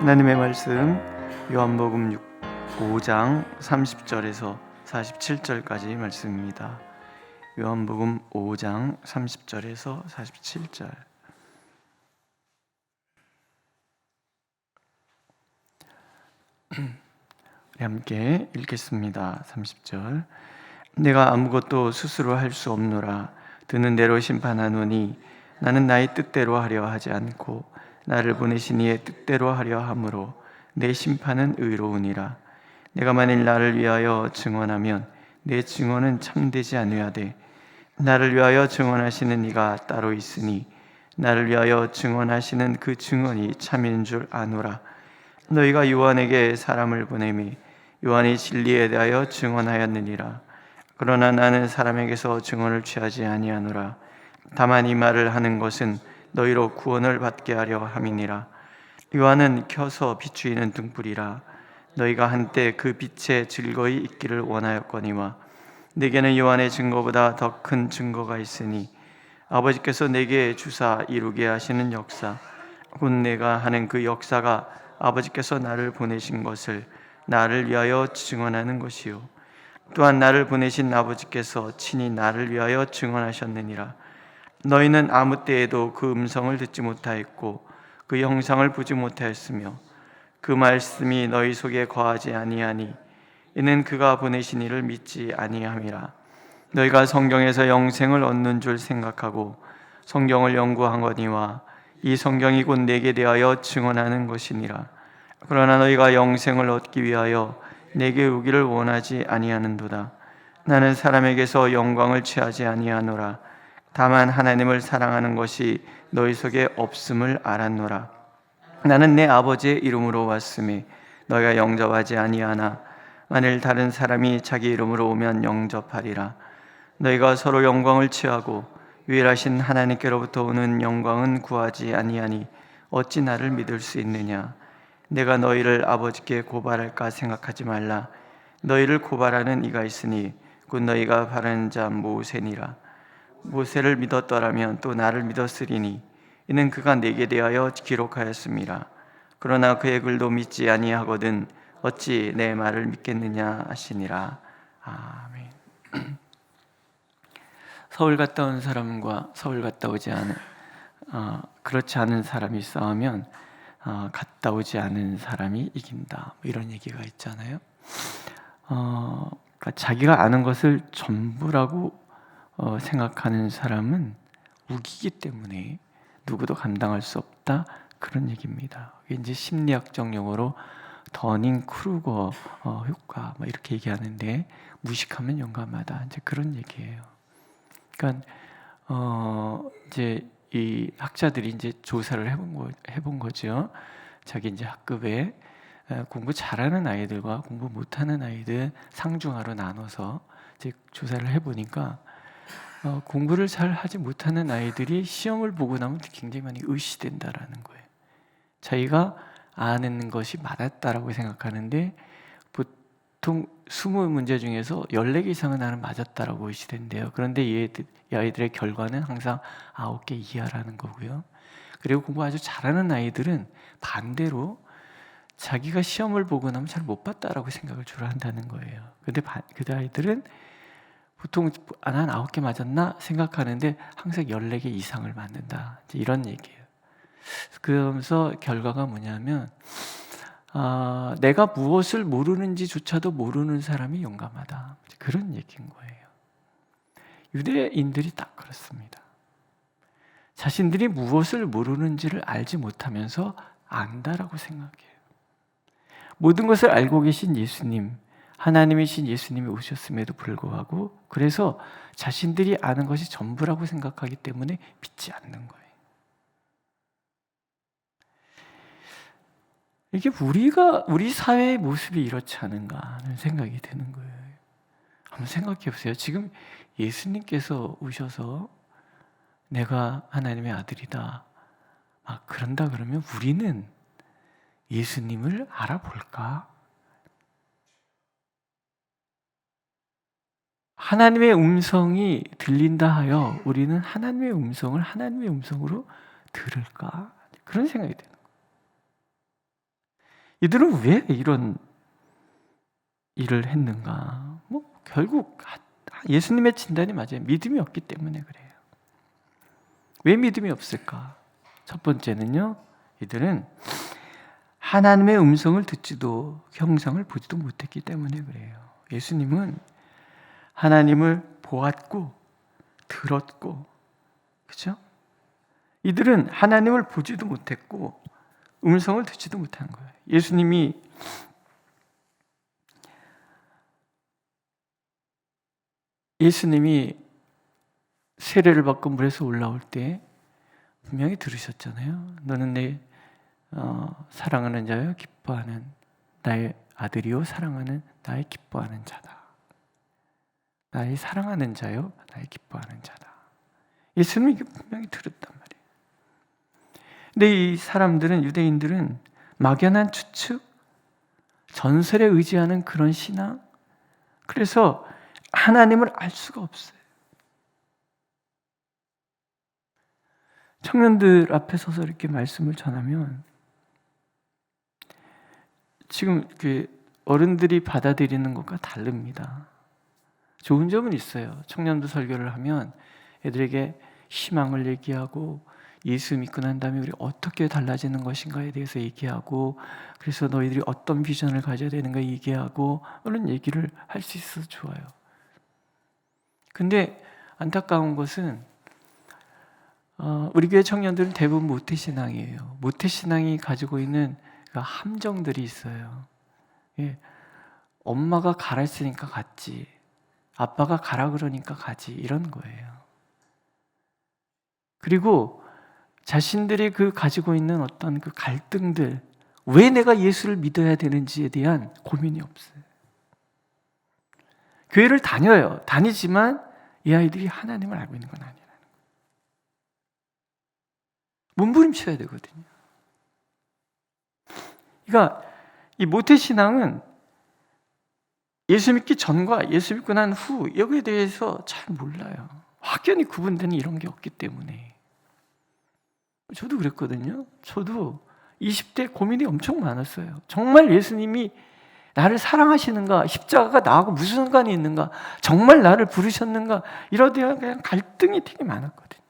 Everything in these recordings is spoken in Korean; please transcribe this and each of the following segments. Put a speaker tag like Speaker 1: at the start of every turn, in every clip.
Speaker 1: 하나님의 말씀 요한복음 5장 30절에서 47절까지 말씀입니다. 요한복음 5장 30절에서 47절. 우리 함께 읽겠습니다. 30절. 내가 아무것도 스스로 할 수 없노라. 드는 대로 심판하노니 나는 나의 뜻대로 하려 하지 않고 나를 보내신 이의 뜻대로 하려 함으로 내 심판은 의로우니라. 내가 만일 나를 위하여 증언하면 내 증언은 참되지 아니하되 나를 위하여 증언하시는 이가 따로 있으니 나를 위하여 증언하시는 그 증언이 참인 줄 아노라. 너희가 요한에게 사람을 보내매 요한이 진리에 대하여 증언하였느니라. 그러나 나는 사람에게서 증언을 취하지 아니하노라. 다만 이 말을 하는 것은 너희로 구원을 받게 하려 함이니라. 요한은 켜서 비추이는 등불이라. 너희가 한때 그 빛에 즐거이 있기를 원하였거니와 내게는 요한의 증거보다 더 큰 증거가 있으니 아버지께서 내게 주사 이루게 하시는 역사 곧 내가 하는 그 역사가 아버지께서 나를 보내신 것을 나를 위하여 증언하는 것이요 또한 나를 보내신 아버지께서 친히 나를 위하여 증언하셨느니라. 너희는 아무 때에도 그 음성을 듣지 못하였고 그 형상을 보지 못하였으며 그 말씀이 너희 속에 거하지 아니하니 이는 그가 보내신 이를 믿지 아니함이라. 너희가 성경에서 영생을 얻는 줄 생각하고 성경을 연구하거니와 이 성경이 곧 내게 대하여 증언하는 것이니라. 그러나 너희가 영생을 얻기 위하여 내게 오기를 원하지 아니하는도다. 나는 사람에게서 영광을 취하지 아니하노라. 다만 하나님을 사랑하는 것이 너희 속에 없음을 알았노라. 나는 내 아버지의 이름으로 왔으니 너희가 영접하지 아니하나 만일 다른 사람이 자기 이름으로 오면 영접하리라. 너희가 서로 영광을 취하고 유일하신 하나님께로부터 오는 영광은 구하지 아니하니 어찌 나를 믿을 수 있느냐. 내가 너희를 아버지께 고발할까 생각하지 말라. 너희를 고발하는 이가 있으니 곧 너희가 바라는 자 모세니라. 모세를 믿었더라면 또 나를 믿었으리니 이는 그가 내게 대하여 기록하였음이라. 그러나 그의 글도 믿지 아니하거든 어찌 내 말을 믿겠느냐 하시니라. 아멘. 서울 갔다 온 사람과 서울 갔다 오지 않은 그렇지 않은 사람이 싸우면 갔다 오지 않은 사람이 이긴다. 뭐 이런 얘기가 있잖아요. 그러니까 자기가 아는 것을 전부라고 생각하는 사람은 우기기 때문에 누구도 감당할 수 없다. 그런 얘기입니다. 이게 이제 심리학적 용어로 더닝 크루거 효과 뭐 이렇게 얘기하는데 무식하면 용감하다. 이제 그런 얘기예요. 그러니까 이제 이 학자들이 이제 조사를 해본 거죠. 자기 이제 학급에 공부 잘하는 아이들과 공부 못하는 아이들 상중하로 나눠서 이제 조사를 해보니까 공부를 잘 하지 못하는 아이들이 시험을 보고 나면 굉장히 많이 의시된다라는 거예요. 자기가 아는 것이 맞았다라고 생각하는데 보통 20문제 중에서 14개 이상은 나는 맞았다라고 의시된대요. 그런데 이 아이들의 결과는 항상 9개 이하라는 거고요. 그리고 공부 아주 잘하는 아이들은 반대로 자기가 시험을 보고 나면 잘 못 봤다라고 생각을 주로 한다는 거예요. 근데 그 아이들은 보통 난 9개 맞았나 생각하는데 항상 14개 이상을 맞는다. 이런 얘기예요. 그러면서 결과가 뭐냐면 내가 무엇을 모르는지조차도 모르는 사람이 용감하다. 그런 얘기인 거예요. 유대인들이 딱 그렇습니다. 자신들이 무엇을 모르는지를 알지 못하면서 안다라고 생각해요. 모든 것을 알고 계신 예수님, 하나님이신 예수님이 오셨음에도 불구하고 그래서 자신들이 아는 것이 전부라고 생각하기 때문에 믿지 않는 거예요. 이게 우리 사회의 모습이 이렇지 않은가 하는 생각이 드는 거예요. 한번 생각해 보세요. 지금 예수님께서 오셔서 내가 하나님의 아들이다 그런다 그러면 우리는 예수님을 알아볼까? 하나님의 음성이 들린다 하여 우리는 하나님의 음성을 하나님의 음성으로 들을까? 그런 생각이 드는 거예요. 이들은 왜 이런 일을 했는가? 결국 예수님의 진단이 맞아요. 믿음이 없기 때문에 그래요. 왜 믿음이 없을까? 첫 번째는요, 이들은 하나님의 음성을 듣지도 형상을 보지도 못했기 때문에 그래요. 예수님은 하나님을 보았고 들었고, 그렇죠? 이들은 하나님을 보지도 못했고 음성을 듣지도 못한 거예요. 예수님이 세례를 받고 물에서 올라올 때 분명히 들으셨잖아요. 너는 내 사랑하는 자요, 기뻐하는 나의 아들이요, 사랑하는 나의 기뻐하는 자다. 나의 사랑하는 자요, 나의 기뻐하는 자다. 예수님이 분명히 들었단 말이에요. 근데 이 사람들은, 유대인들은 막연한 추측, 전설에 의지하는 그런 신앙, 그래서 하나님을 알 수가 없어요. 청년들 앞에 서서 이렇게 말씀을 전하면 지금 어른들이 받아들이는 것과 다릅니다. 좋은 점은 있어요. 청년들 설교를 하면 애들에게 희망을 얘기하고 예수 믿고 난 다음에 우리 어떻게 달라지는 것인가에 대해서 얘기하고, 그래서 너희들이 어떤 비전을 가져야 되는가 얘기하고, 그런 얘기를 할 수 있어서 좋아요. 근데 안타까운 것은 우리 교회 청년들은 대부분 모태신앙이에요. 모태신앙이 가지고 있는 함정들이 있어요. 엄마가 가라 했으니까 갔지, 아빠가 가라 그러니까 가지, 이런 거예요. 그리고 자신들이 가지고 있는 어떤 갈등들, 왜 내가 예수를 믿어야 되는지에 대한 고민이 없어요. 교회를 다녀요. 다니지만 이 아이들이 하나님을 알고 있는 건 아니라는 거예요. 몸부림쳐야 되거든요. 그러니까 이 모태신앙은 예수 믿기 전과 예수 믿고 난 후 여기에 대해서 잘 몰라요. 확연히 구분되는 이런 게 없기 때문에. 저도 그랬거든요. 저도 20대 고민이 엄청 많았어요. 정말 예수님이 나를 사랑하시는가? 십자가가 나하고 무슨 상관이 있는가? 정말 나를 부르셨는가? 이런 데 대한 갈등이 되게 많았거든요.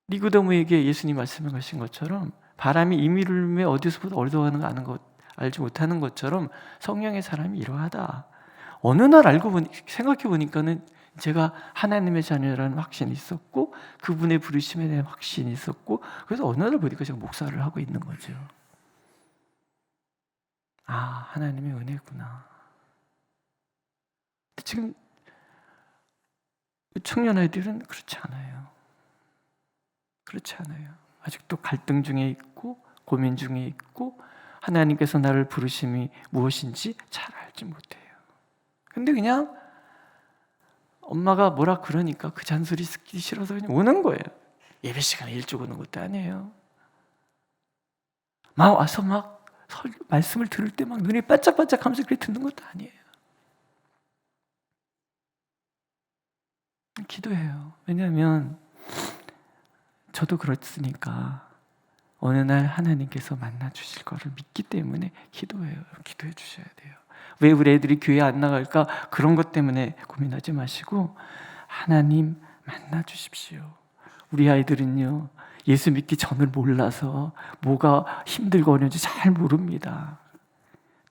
Speaker 1: 니고데모에게 예수님 말씀하신 것처럼 바람이 이미를 어디서부터 얻어가는 거 아는 것, 알지 못하는 것처럼 성령의 사람이 이러하다. 어느 날 생각해 보니까는 제가 하나님의 자녀라는 확신이 있었고, 그분의 부르심에 대한 확신이 있었고, 그래서 어느 날 보니까 제가 목사를 하고 있는 거죠. 아, 하나님의 은혜구나. 지금 청년 아이들은 그렇지 않아요. 그렇지 않아요. 아직도 갈등 중에 있고 고민 중에 있고 하나님께서 나를 부르심이 무엇인지 잘 알지 못해요. 근데 그냥 엄마가 뭐라 그러니까 그 잔소리 듣기 싫어서 그냥 오는 거예요. 예배 시간에 일찍 오는 것도 아니에요. 막 와서 말씀을 들을 때 막 눈이 반짝반짝 하면서 그렇게 듣는 것도 아니에요. 기도해요. 왜냐하면 저도 그렇으니까 어느 날 하나님께서 만나 주실 거를 믿기 때문에 기도해요. 기도해 주셔야 돼요. 왜 우리 애들이 교회 안 나갈까? 그런 것 때문에 고민하지 마시고 하나님 만나 주십시오. 우리 아이들은요, 예수 믿기 전을 몰라서 뭐가 힘들고 어려운지 잘 모릅니다.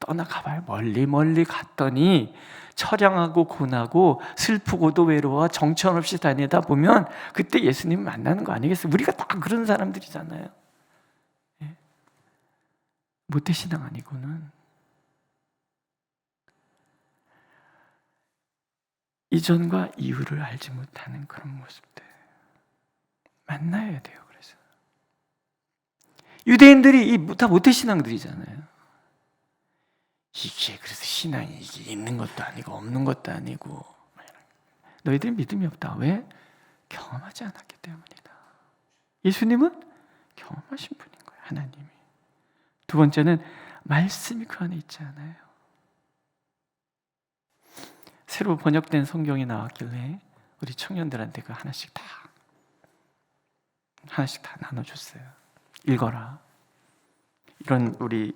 Speaker 1: 떠나가봐요. 멀리 갔더니 처량하고 고나고 슬프고도 외로워 정처없이 다니다 보면 그때 예수님 만나는 거 아니겠어요? 우리가 다 그런 사람들이잖아요. 모태신앙 아니고는 이전과 이후를 알지 못하는 그런 모습들 만나야 돼요. 그래서 유대인들이 다 모태신앙들이잖아요. 이게 그래서 신앙이 이게 있는 것도 아니고 없는 것도 아니고, 너희들 믿음이 없다. 왜? 경험하지 않았기 때문이다. 예수님은 경험하신 분인 거예요. 하나님이. 두 번째는 말씀이 그 안에 있지 않아요. 새로 번역된 성경이 나왔길래 우리 청년들한테 그 하나씩 다 나눠줬어요. 읽어라. 이런 우리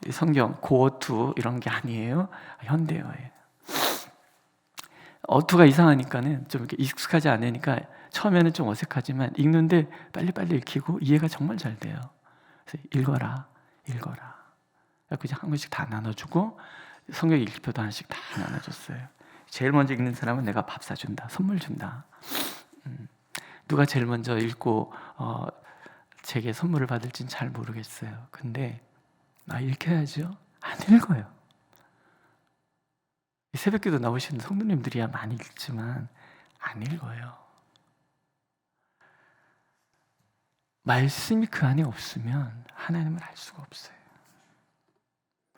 Speaker 1: 성경 고어투 이런 게 아니에요. 현대어예요. 어투가 이상하니까는 좀 이렇게 익숙하지 않으니까 처음에는 좀 어색하지만 읽는데 빨리빨리 읽히고 이해가 정말 잘 돼요. 그래서 읽어라. 그래서 한 권씩 다 나눠주고 성경 읽기표도 하나씩 다 나눠줬어요. 제일 먼저 읽는 사람은 내가 밥 사준다, 선물 준다. 누가 제일 먼저 읽고 제게 선물을 받을지는 잘 모르겠어요. 근데 읽혀야죠. 안 읽어요. 새벽기도 나오시는 성도님들이야 많이 읽지만 안 읽어요. 말씀이 그 안에 없으면 하나님을 알 수가 없어요.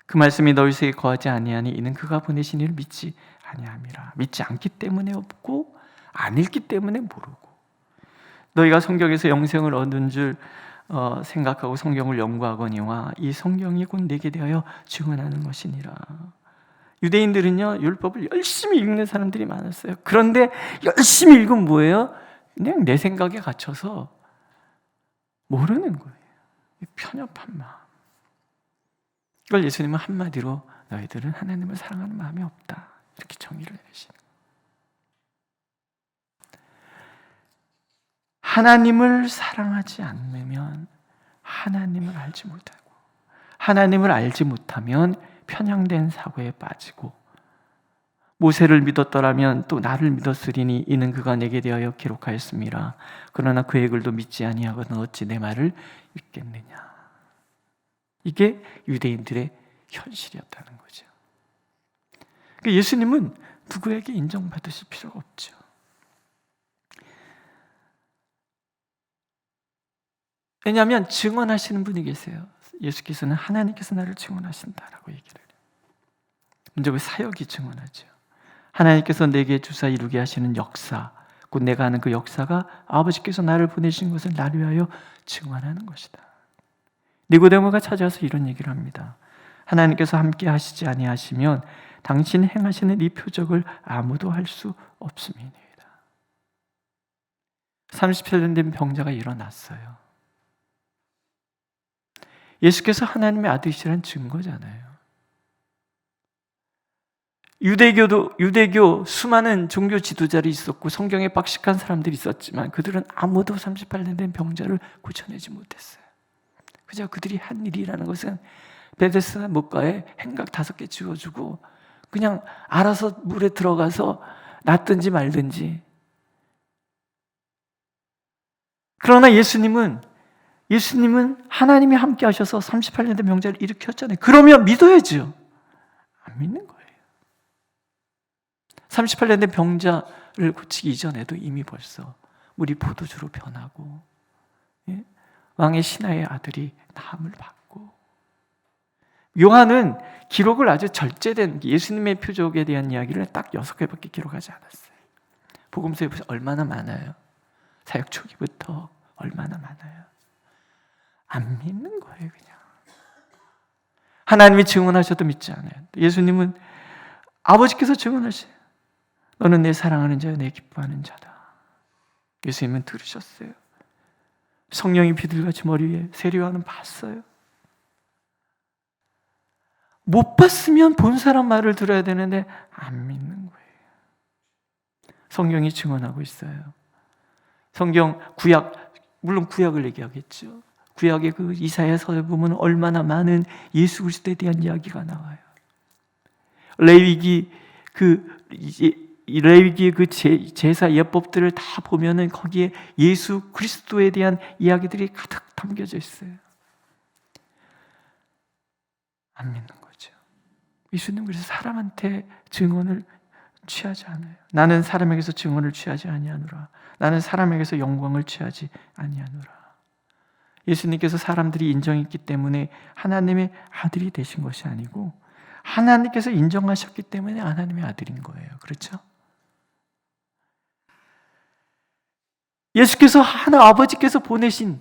Speaker 1: 그 말씀이 너희 속에 거하지 아니하니 이는 그가 보내신 이를 믿지 아니함이라. 믿지 않기 때문에 없고 안 읽기 때문에 모르고, 너희가 성경에서 영생을 얻은 줄 생각하고 성경을 연구하거니와 이 성경이 곧 내게 대하여 증언하는 것이니라. 유대인들은요, 율법을 열심히 읽는 사람들이 많았어요. 그런데 열심히 읽으면 뭐예요? 그냥 내 생각에 갇혀서 모르는 거예요. 편협한 마음. 이걸 예수님은 한마디로 너희들은 하나님을 사랑하는 마음이 없다, 이렇게 정의를 내리시는 거예요. 하나님을 사랑하지 않으면 하나님을 알지 못하고, 하나님을 알지 못하면 편향된 사고에 빠지고, 모세를 믿었더라면 또 나를 믿었으리니 이는 그가 내게 대하여 기록하였음이라. 그러나 그의 글도 믿지 아니하거든 어찌 내 말을 믿겠느냐. 이게 유대인들의 현실이었다는 거죠. 그러니까 예수님은 누구에게 인정받으실 필요가 없죠. 왜냐하면 증언하시는 분이 계세요. 예수께서는 하나님께서 나를 증언하신다라고 얘기를 해요. 먼저 그 사역이 증언하죠. 하나님께서 내게 주사 이루게 하시는 역사, 곧 내가 하는 그 역사가 아버지께서 나를 보내신 것을 나를 위하여 증언하는 것이다. 니고데모가 찾아와서 이런 얘기를 합니다. 하나님께서 함께 하시지 아니하시면 당신 행하시는 이 표적을 아무도 할 수 없음이니이다. 38년 된 병자가 일어났어요. 예수께서 하나님의 아들이시라는 증거잖아요. 유대교 수많은 종교 지도자들이 있었고 성경에 박식한 사람들이 있었지만 그들은 아무도 38년 된 병자를 고쳐내지 못했어요. 그저 그들이 한 일이라는 것은 베데스다 못가에 행각 5개 지어주고 그냥 알아서 물에 들어가서 낫든지 말든지. 그러나 예수님은 하나님이 함께 하셔서 38년 된 병자를 일으켰잖아요. 그러면 믿어야죠. 안 믿는 거예요. 38년 된 병자를 고치기 이전에도 이미 벌써 물이 포도주로 변하고, 예? 왕의 신하의 아들이 나음을 받고. 요한은 기록을 아주 절제된 예수님의 표적에 대한 이야기를 딱 6개밖에 기록하지 않았어요. 복음서에 보세요. 얼마나 많아요. 사역 초기부터 얼마나 많아요. 안 믿는 거예요. 그냥 하나님이 증언하셔도 믿지 않아요. 예수님은 아버지께서 증언하세요. 너는 내 사랑하는 자여 내 기뻐하는 자다. 예수님은 들으셨어요. 성령이 비둘같이 머리 위에 세례요한은 봤어요. 못 봤으면 본 사람 말을 들어야 되는데 안 믿는 거예요. 성경이 증언하고 있어요. 성경 구약, 물론 구약을 얘기하겠죠. 구약의 그 이사야서에 보면 얼마나 많은 예수 그리스도에 대한 이야기가 나와요. 레위기의 그 제사 예법들을 다 보면은 거기에 예수 그리스도에 대한 이야기들이 가득 담겨져 있어요. 안 믿는 거죠. 예수님 그래서 사람한테 증언을 취하지 않아요. 나는 사람에게서 증언을 취하지 아니하노라. 나는 사람에게서 영광을 취하지 아니하노라. 예수님께서 사람들이 인정했기 때문에 하나님의 아들이 되신 것이 아니고 하나님께서 인정하셨기 때문에 하나님의 아들인 거예요. 그렇죠? 예수께서 아버지께서 보내신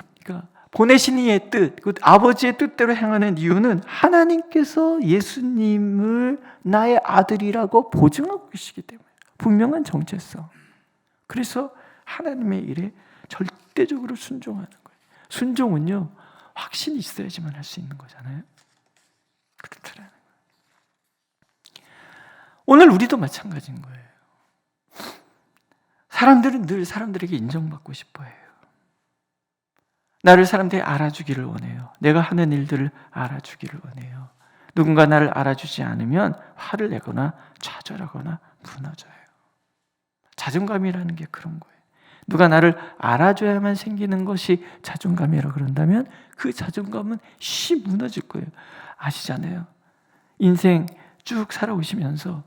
Speaker 1: 이의 뜻, 그 아버지의 뜻대로 행하는 이유는 하나님께서 예수님을 나의 아들이라고 보증하고 계시기 때문에 분명한 정체성. 그래서 하나님의 일에 절대적으로 순종하는 거예요. 순종은요, 확신이 있어야지만 할 수 있는 거잖아요. 그렇더라는 거예요. 오늘 우리도 마찬가지인 거예요. 사람들은 늘 사람들에게 인정받고 싶어 해요. 나를 사람들이 알아주기를 원해요. 내가 하는 일들을 알아주기를 원해요. 누군가 나를 알아주지 않으면 화를 내거나 좌절하거나 무너져요. 자존감이라는 게 그런 거예요. 누가 나를 알아줘야만 생기는 것이 자존감이라고 그런다면 그 자존감은 무너질 거예요. 아시잖아요. 인생 쭉 살아오시면서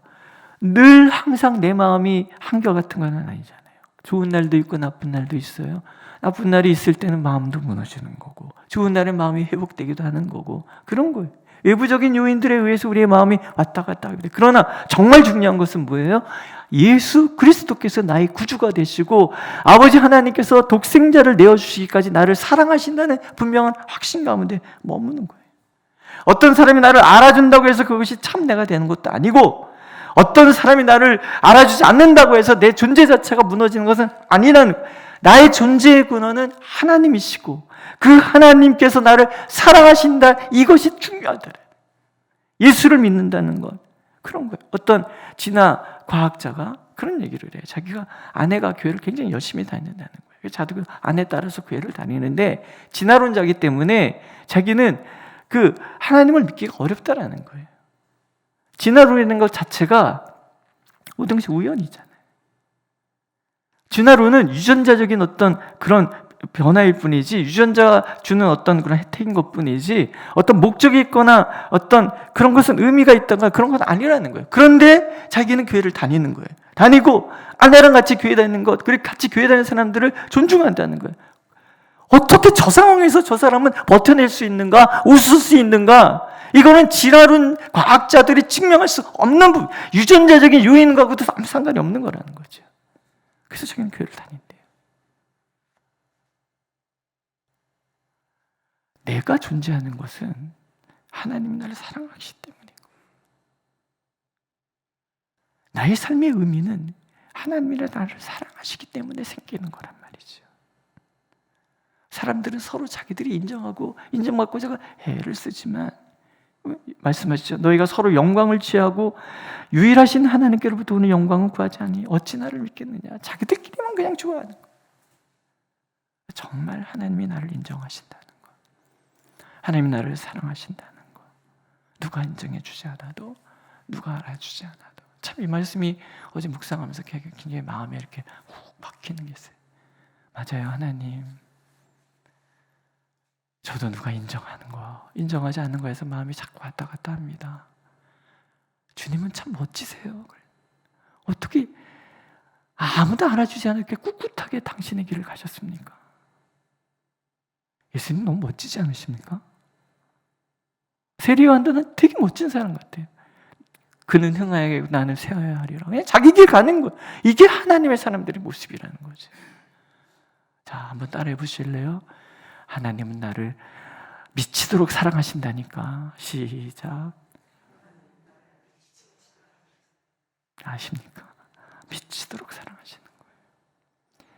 Speaker 1: 늘 항상 내 마음이 한결같은 건 아니잖아요. 좋은 날도 있고 나쁜 날도 있어요. 나쁜 날이 있을 때는 마음도 무너지는 거고, 좋은 날엔 마음이 회복되기도 하는 거고, 그런 거예요. 외부적인 요인들에 의해서 우리의 마음이 왔다 갔다 하게 돼요. 그러나 정말 중요한 것은 뭐예요? 예수 그리스도께서 나의 구주가 되시고 아버지 하나님께서 독생자를 내어주시기까지 나를 사랑하신다는 분명한 확신 가운데 머무는 거예요. 어떤 사람이 나를 알아준다고 해서 그것이 참 내가 되는 것도 아니고, 어떤 사람이 나를 알아주지 않는다고 해서 내 존재 자체가 무너지는 것은 아니라는 거예요. 나의 존재의 근원은 하나님이시고 그 하나님께서 나를 사랑하신다, 이것이 중요하더래. 예수를 믿는다는 것, 그런 거예요. 어떤 진화 과학자가 그런 얘기를 해요. 자기가 아내가 교회를 굉장히 열심히 다닌다는 거예요. 자도 아내 따라서 교회를 다니는데 진화론자이기 때문에 자기는 그 하나님을 믿기가 어렵다라는 거예요. 진화론이라는 것 자체가 모든 것이 우연이잖아요. 진화론은 유전자적인 어떤 그런 변화일 뿐이지, 유전자가 주는 어떤 그런 혜택인 것 뿐이지, 어떤 목적이 있거나 어떤 그런 것은 의미가 있다거나 그런 건 아니라는 거예요. 그런데 자기는 교회를 다니는 거예요. 다니고 아내랑 같이 교회 다니는 것, 그리고 같이 교회 다니는 사람들을 존중한다는 거예요. 어떻게 저 상황에서 저 사람은 버텨낼 수 있는가, 웃을 수 있는가? 이거는 진화론 과학자들이 증명할 수 없는 부분, 유전자적인 요인과도 아무 상관이 없는 거라는 거죠. 그래서 자기는 교회를 다닌대요. 내가 존재하는 것은 하나님이 나를 사랑하시기 때문이고, 나의 삶의 의미는 하나님이 나를 사랑하시기 때문에 생기는 거란 말이죠. 사람들은 서로 자기들이 인정하고 인정받고자 애를 쓰지만, 말씀하시죠. 너희가 서로 영광을 취하고 유일하신 하나님께로부터 오는 영광을 구하지 않니 어찌 나를 믿겠느냐. 자기들끼리만 그냥 좋아하는 거. 정말 하나님이 나를 인정하신다는 거, 하나님이 나를 사랑하신다는 거, 누가 인정해 주지 않아도, 누가 알아주지 않아도. 참 이 말씀이 어제 묵상하면서 굉장히 마음에 이렇게 훅 박히는 게 있어요. 맞아요. 하나님, 저도 누가 인정하는 거, 인정하지 않는 거에서 마음이 자꾸 왔다 갔다 합니다. 주님은 참 멋지세요. 어떻게 아무도 알아주지 않게 꿋꿋하게 당신의 길을 가셨습니까? 예수님 너무 멋지지 않으십니까? 세리요한도는 되게 멋진 사람 같아요. 그는 흥하여 나는 쇠하여야 하리라. 그냥 자기 길 가는 거예요. 이게 하나님의 사람들의 모습이라는 거죠. 자, 한번 따라해 보실래요? 하나님은 나를 미치도록 사랑하신다니까. 시작. 아십니까? 미치도록 사랑하시는 거예요.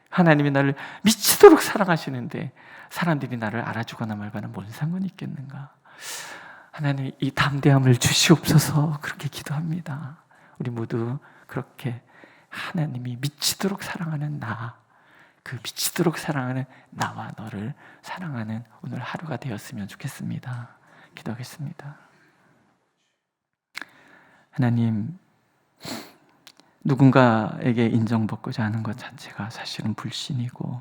Speaker 1: 하나님이 나를 미치도록 사랑하시는데 사람들이 나를 알아주거나 말거나 뭔 상관이 있겠는가? 하나님, 이 담대함을 주시옵소서. 그렇게 기도합니다. 우리 모두 그렇게 하나님이 미치도록 사랑하는 나, 그 미치도록 사랑하는 나와 너를 사랑하는 오늘 하루가 되었으면 좋겠습니다. 기도하겠습니다. 하나님, 누군가에게 인정받고자 하는 것 자체가 사실은 불신이고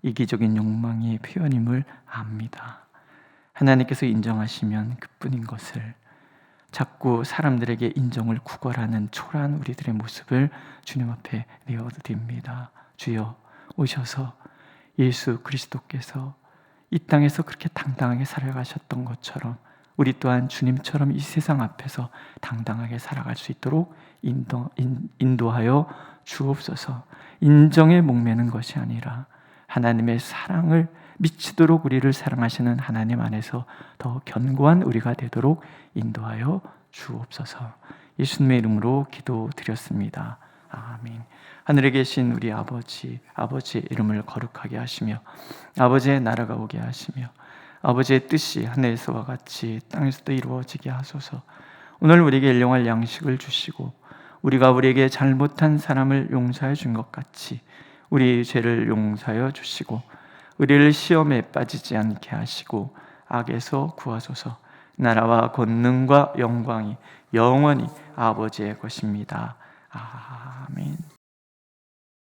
Speaker 1: 이기적인 욕망의 표현임을 압니다. 하나님께서 인정하시면 그뿐인 것을 자꾸 사람들에게 인정을 구걸하는 초라한 우리들의 모습을 주님 앞에 내어드립니다. 주여, 오셔서 예수 그리스도께서 이 땅에서 그렇게 당당하게 살아가셨던 것처럼 우리 또한 주님처럼 이 세상 앞에서 당당하게 살아갈 수 있도록 인도하여 주옵소서. 인정에 목매는 것이 아니라 하나님의 사랑을 미치도록 우리를 사랑하시는 하나님 안에서 더 견고한 우리가 되도록 인도하여 주옵소서. 예수님의 이름으로 기도드렸습니다. 아멘. 하늘에 계신 우리 아버지의 이름을 거룩하게 하시며 아버지의 나라가 오게 하시며 아버지의 뜻이 하늘에서와 같이 땅에서도 이루어지게 하소서. 오늘 우리에게 일용할 양식을 주시고 우리가 우리에게 잘못한 사람을 용서해 준 것 같이 우리 죄를 용서하여 주시고 우리를 시험에 빠지지 않게 하시고 악에서 구하소서. 나라와 권능과 영광이 영원히 아버지의 것입니다. 아멘.